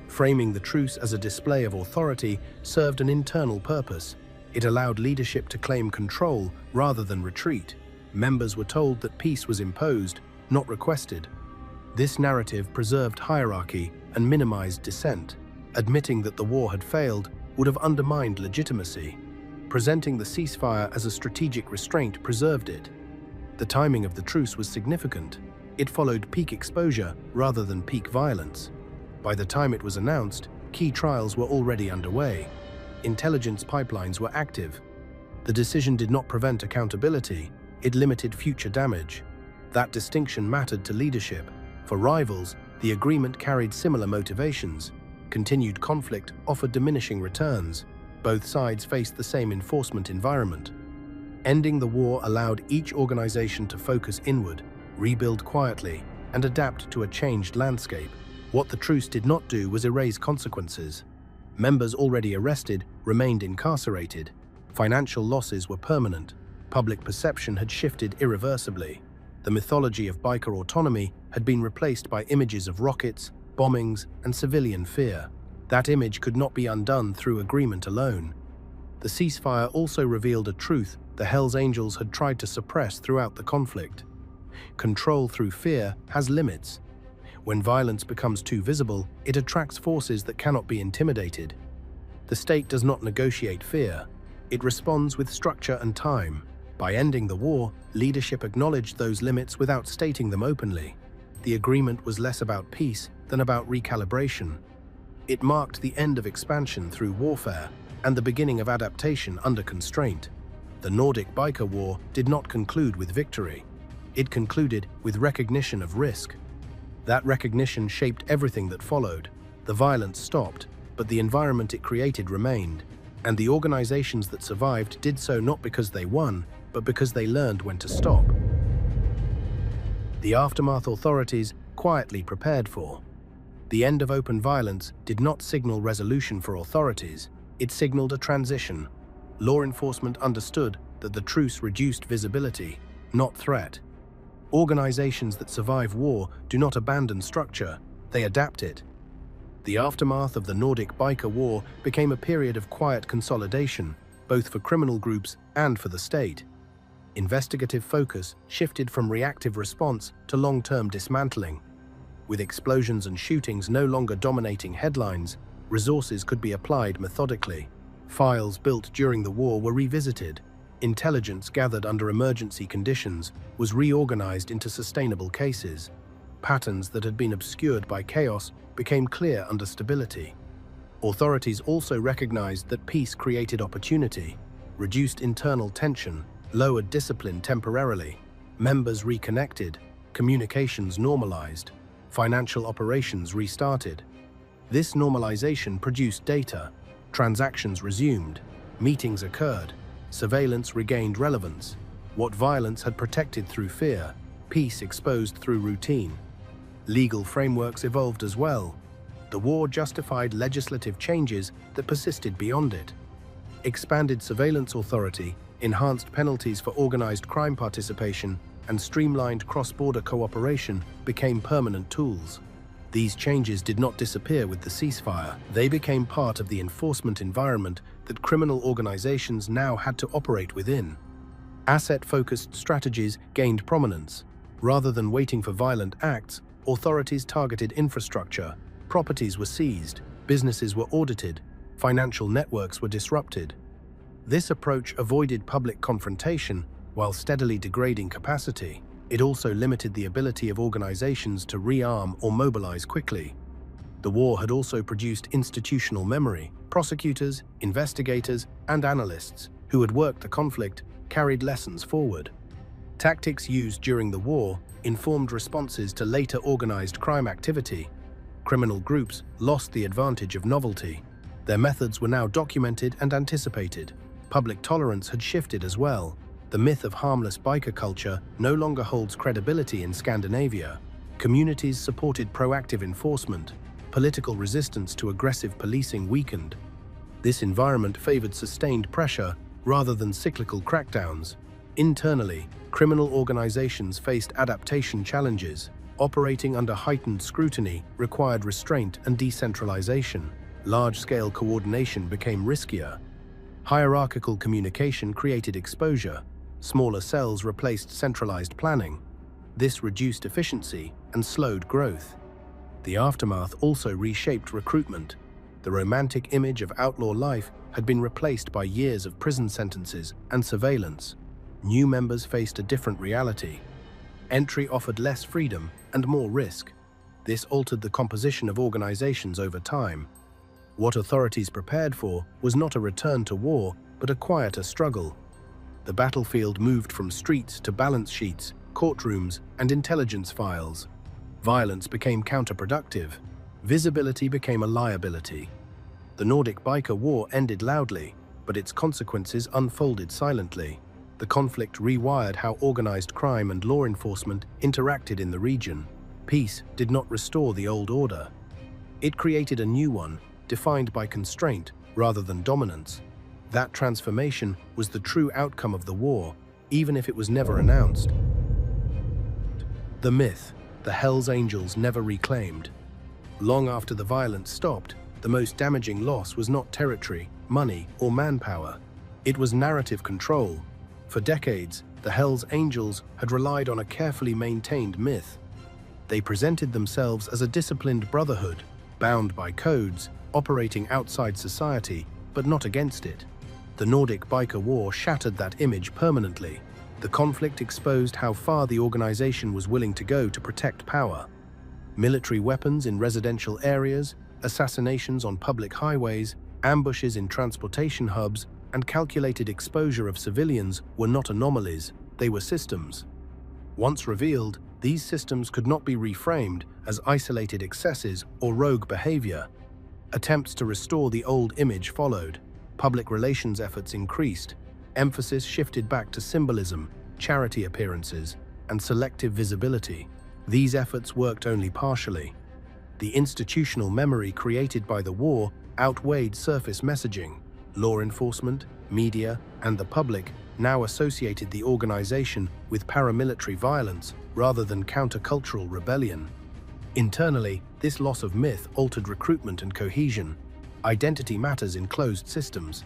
Framing the truce as a display of authority served an internal purpose. It allowed leadership to claim control rather than retreat. Members were told that peace was imposed, not requested. This narrative preserved hierarchy and minimized dissent. Admitting that the war had failed would have undermined legitimacy. Presenting the ceasefire as a strategic restraint preserved it. The timing of the truce was significant. It followed peak exposure rather than peak violence. By the time it was announced, key trials were already underway. Intelligence pipelines were active. The decision did not prevent accountability, it limited future damage. That distinction mattered to leadership. For rivals, the agreement carried similar motivations. Continued conflict offered diminishing returns. Both sides faced the same enforcement environment. Ending the war allowed each organization to focus inward, rebuild quietly, and adapt to a changed landscape. What the truce did not do was erase consequences. Members already arrested remained incarcerated. Financial losses were permanent. Public perception had shifted irreversibly. The mythology of biker autonomy had been replaced by images of rockets, bombings, and civilian fear. That image could not be undone through agreement alone. The ceasefire also revealed a truth the Hells Angels had tried to suppress throughout the conflict. Control through fear has limits. When violence becomes too visible, it attracts forces that cannot be intimidated. The state does not negotiate fear. It responds with structure and time. By ending the war, leadership acknowledged those limits without stating them openly. The agreement was less about peace than about recalibration. It marked the end of expansion through warfare and the beginning of adaptation under constraint. The Nordic Biker War did not conclude with victory. It concluded with recognition of risk. That recognition shaped everything that followed. The violence stopped, but the environment it created remained. And the organizations that survived did so not because they won, but because they learned when to stop. The aftermath authorities quietly prepared for. The end of open violence did not signal resolution for authorities, it signaled a transition. Law enforcement understood that the truce reduced visibility, not threat. Organizations that survive war do not abandon structure, they adapt it. The aftermath of the Nordic Biker War became a period of quiet consolidation, both for criminal groups and for the state. Investigative focus shifted from reactive response to long-term dismantling. With explosions and shootings no longer dominating headlines, resources could be applied methodically. Files built during the war were revisited. Intelligence gathered under emergency conditions was reorganized into sustainable cases. Patterns that had been obscured by chaos became clear under stability. Authorities also recognized that peace created opportunity, reduced internal tension, lowered discipline temporarily. Members reconnected, communications normalized, financial operations restarted. This normalization produced data, transactions resumed, meetings occurred, surveillance regained relevance. What violence had protected through fear, peace exposed through routine. Legal frameworks evolved as well. The war justified legislative changes that persisted beyond it. Expanded surveillance authority, enhanced penalties for organized crime participation, and streamlined cross-border cooperation became permanent tools. These changes did not disappear with the ceasefire. They became part of the enforcement environment that criminal organizations now had to operate within. Asset-focused strategies gained prominence. Rather than waiting for violent acts, authorities targeted infrastructure, properties were seized, businesses were audited, financial networks were disrupted. This approach avoided public confrontation while steadily degrading capacity. It also limited the ability of organizations to rearm or mobilize quickly. The war had also produced institutional memory. Prosecutors, investigators, and analysts who had worked the conflict carried lessons forward. Tactics used during the war informed responses to later organized crime activity. Criminal groups lost the advantage of novelty. Their methods were now documented and anticipated. Public tolerance had shifted as well. The myth of harmless biker culture no longer holds credibility in Scandinavia. Communities supported proactive enforcement. Political resistance to aggressive policing weakened. This environment favored sustained pressure rather than cyclical crackdowns. Internally, criminal organizations faced adaptation challenges. Operating under heightened scrutiny required restraint and decentralization. Large-scale coordination became riskier. Hierarchical communication created exposure. Smaller cells replaced centralized planning. This reduced efficiency and slowed growth. The aftermath also reshaped recruitment. The romantic image of outlaw life had been replaced by years of prison sentences and surveillance. New members faced a different reality. Entry offered less freedom and more risk. This altered the composition of organizations over time. What authorities prepared for was not a return to war, but a quieter struggle. The battlefield moved from streets to balance sheets, courtrooms, and intelligence files. Violence became counterproductive. Visibility became a liability. The Nordic Biker War ended loudly, but its consequences unfolded silently. The conflict rewired how organized crime and law enforcement interacted in the region. Peace did not restore the old order. It created a new one, defined by constraint rather than dominance. That transformation was the true outcome of the war, even if it was never announced. The myth, the Hells Angels never reclaimed. Long after the violence stopped, the most damaging loss was not territory, money, or manpower. It was narrative control. For decades, the Hells Angels had relied on a carefully maintained myth. They presented themselves as a disciplined brotherhood, bound by codes, operating outside society, but not against it. The Nordic Biker War shattered that image permanently. The conflict exposed how far the organization was willing to go to protect power. Military weapons in residential areas, assassinations on public highways, ambushes in transportation hubs, and calculated exposure of civilians were not anomalies, they were systems. Once revealed, these systems could not be reframed as isolated excesses or rogue behavior. Attempts to restore the old image followed. Public relations efforts increased. Emphasis shifted back to symbolism, charity appearances, and selective visibility. These efforts worked only partially. The institutional memory created by the war outweighed surface messaging. Law enforcement, media, and the public now associated the organization with paramilitary violence rather than countercultural rebellion. Internally, this loss of myth altered recruitment and cohesion. Identity matters in closed systems.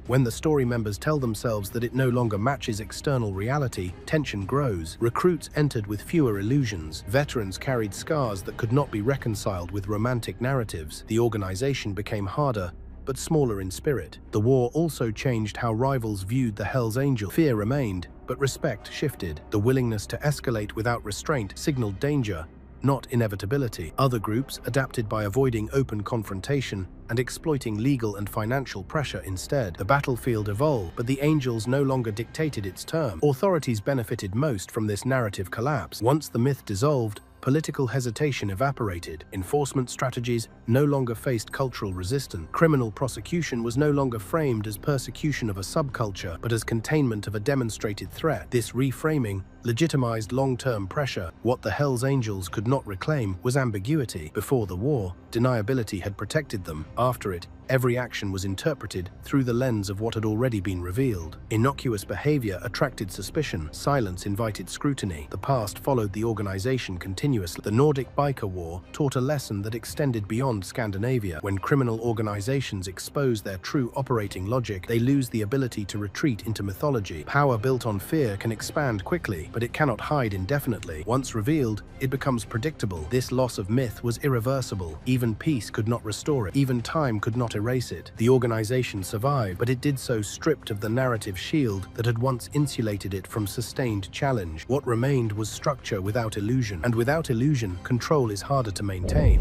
When the story members tell themselves that it no longer matches external reality, tension grows. Recruits entered with fewer illusions. Veterans carried scars that could not be reconciled with romantic narratives. The organization became harder, but smaller in spirit. The war also changed how rivals viewed the Hells Angels. Fear remained, but respect shifted. The willingness to escalate without restraint signaled danger, not inevitability. Other groups adapted by avoiding open confrontation and exploiting legal and financial pressure instead. The battlefield evolved, but the Angels no longer dictated its term. Authorities benefited most from this narrative collapse. Once the myth dissolved, political hesitation evaporated. Enforcement strategies no longer faced cultural resistance. Criminal prosecution was no longer framed as persecution of a subculture, but as containment of a demonstrated threat. This reframing legitimized long-term pressure. What the Hells Angels could not reclaim was ambiguity. Before the war, deniability had protected them. After it, every action was interpreted through the lens of what had already been revealed. Innocuous behavior attracted suspicion. Silence invited scrutiny. The past followed the organization continuously. The Nordic Biker War taught a lesson that extended beyond Scandinavia. When criminal organizations expose their true operating logic, they lose the ability to retreat into mythology. Power built on fear can expand quickly, but it cannot hide indefinitely. Once revealed, it becomes predictable. This loss of myth was irreversible. Even peace could not restore it. Even time could not erase it. The organization survived, but it did so stripped of the narrative shield that had once insulated it from sustained challenge. What remained was structure without illusion, and without illusion, control is harder to maintain.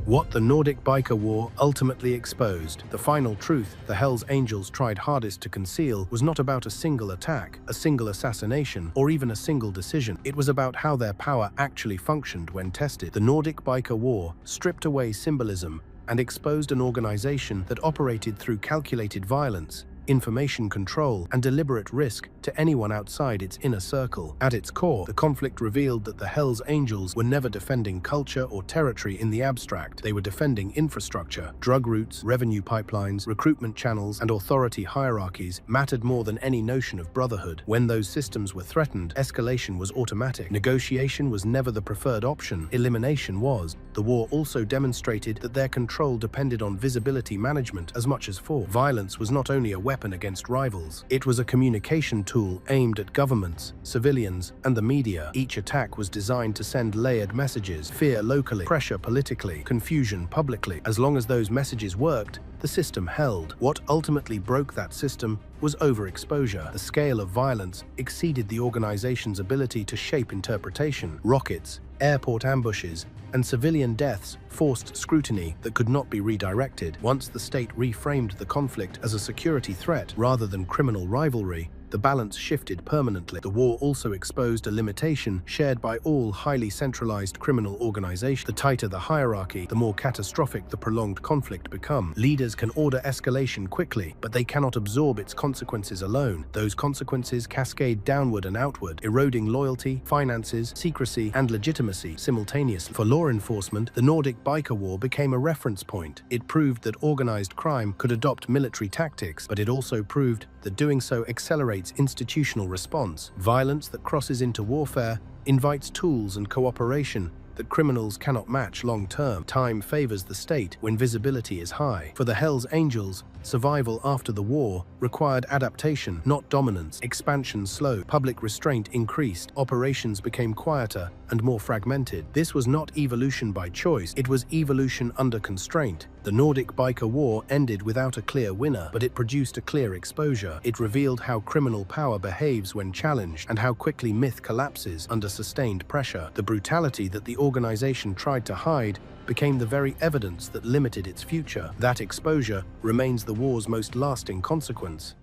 What the Nordic Biker War ultimately exposed, the final truth the Hells Angels tried hardest to conceal, was not about a single attack, a single assassination, or even a single decision. It was about how their power actually functioned when tested. The Nordic Biker War stripped away symbolism and exposed an organization that operated through calculated violence, information control, and deliberate risk to anyone outside its inner circle. At its core, the conflict revealed that the Hells Angels were never defending culture or territory in the abstract. They were defending infrastructure. Drug routes, revenue pipelines, recruitment channels, and authority hierarchies mattered more than any notion of brotherhood. When those systems were threatened, escalation was automatic. Negotiation was never the preferred option. Elimination was. The war also demonstrated that their control depended on visibility management as much as force. Violence was not only a weapon against rivals. It was a communication tool aimed at governments, civilians, and the media. Each attack was designed to send layered messages: fear locally, pressure politically, confusion publicly. As long as those messages worked, the system held. What ultimately broke that system was overexposure. The scale of violence exceeded the organization's ability to shape interpretation. Rockets, airport ambushes, and civilian deaths forced scrutiny that could not be redirected. Once the state reframed the conflict as a security threat rather than criminal rivalry, the balance shifted permanently. The war also exposed a limitation shared by all highly centralized criminal organizations. The tighter the hierarchy, the more catastrophic the prolonged conflict becomes. Leaders can order escalation quickly, but they cannot absorb its consequences alone. Those consequences cascade downward and outward, eroding loyalty, finances, secrecy, and legitimacy simultaneously. For law enforcement, the Nordic Biker War became a reference point. It proved that organized crime could adopt military tactics, but it also proved that doing so accelerates institutional response. Violence that crosses into warfare invites tools and cooperation that criminals cannot match long-term. Time favors the state when visibility is high. For the Hells Angels, survival after the war required adaptation, not dominance. Expansion slowed, public restraint increased, operations became quieter and more fragmented. This was not evolution by choice, it was evolution under constraint. The Nordic Biker War ended without a clear winner, but it produced a clear exposure. It revealed how criminal power behaves when challenged and how quickly myth collapses under sustained pressure. The brutality that the organization tried to hide became the very evidence that limited its future. That exposure remains the war's most lasting consequence.